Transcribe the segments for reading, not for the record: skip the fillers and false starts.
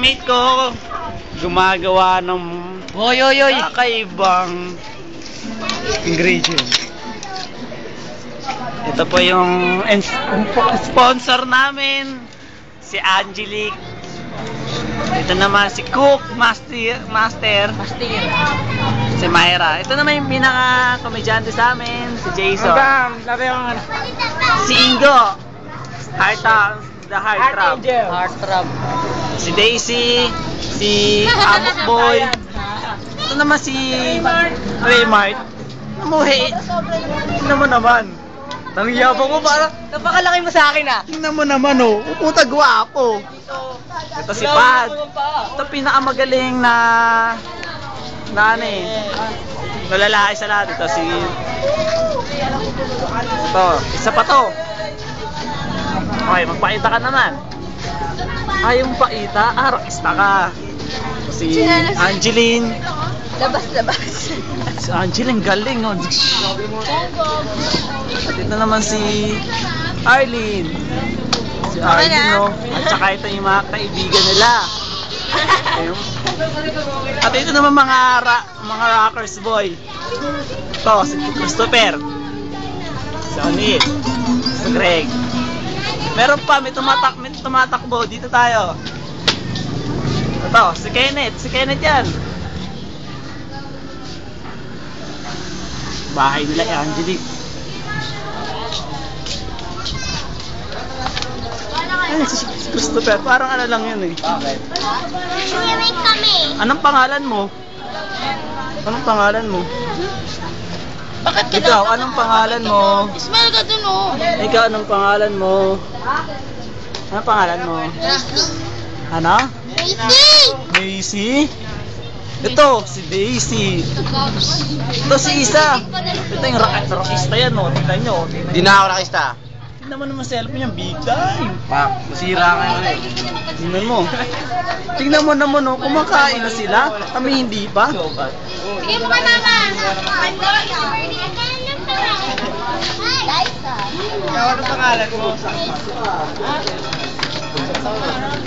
Mate ko gumagawa ng kakaibang ingredient. Ito po yung sponsor namin, si Angelique. Ito naman si Cook Master. Si Myra. Ito naman yung pinaka-komedyante sa amin, si Jason. Si Ingo. The Heart Trap. Si Daisy. Si Amok Boy. Ito naman si Raymart. Namuhi. Tingnan mo naman. Nangyabang mo para. Napakalaki mo sa akin ah. Tingnan mo naman oh. Puta gwapo. Ito si Pad. Ito pinakamagaling na ano eh. Nalalaki sa lahat. Ito si ito. Isa pa to. Okay, magpakita ka naman. Ayaw mong pakita? Rockista ka. Si Angeline. Labas. Si Angeline, galing oh. At ito naman si Arlene. Si Arlene oh. At saka ito yung mga kaibigan nila. At ito naman mga rockers boy. Ito, si Christopher. Si O'Neil. Si Greg. Meron pa, may tumatakbo. Dito tayo. Ito, si Kenneth. Si Kenneth yan. Bahay nila eh, Angelique. Ay, si Christopher. Parang ano lang yun eh. Bakit? kami. Anong pangalan mo? Anong pangalan mo? Bakit ka Ikaw, anong pangalan mo? Smile ka dun oh. Ikaw, anong pangalan mo? Anong pangalan mo? Ano? Daisy! Daisy? Ito, si Daisy. Ito si Isa. Ito yung rockista yan, no? Tingnan nyo. Di na ako nakista. Tingnan mo naman cellphone niya, big time. Pak, masira ka yun eh. Tingnan mo. Tingnan mo naman, no? Kumakain na sila. Kami hindi pa. Sige mo kay mama! Ano pangalan mo?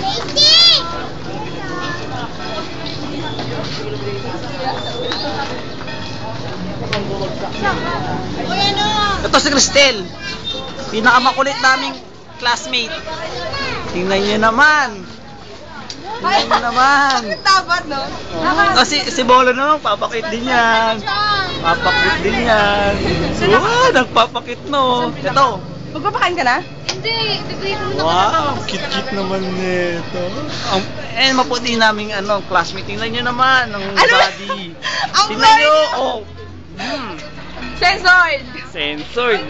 Daisy! Ito si Cristel. Pinakamakulit naming classmate. Tingnan nyo naman. Tingnan nyo naman. Tapat no? Oh, si Bolo naman, papakit din yan. Papakit din yan. Nagpapakit no. Ito. Magpapakain ka na? Hindi, degree mo na Wow, cute naman nito. Maputi naming classmate. Tingnan nyo naman ang body. Ang Tingnan nyo. body! Oh. Censored! Censored.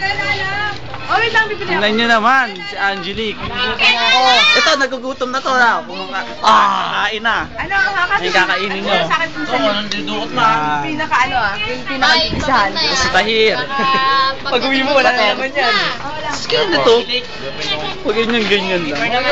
Oh, wait lang, bibili Tingnan nyo naman si Angelique. Oh, ito nagugutom na to na. Kain na. Ano, May kakainin nyo. Sa akin po sa'yo. Nandidukot na. Pinaka pinaka-ibisahan. Si Tahir. Pag uwi mo, wala na naman yan. Skin na to. Pag ganyan lang.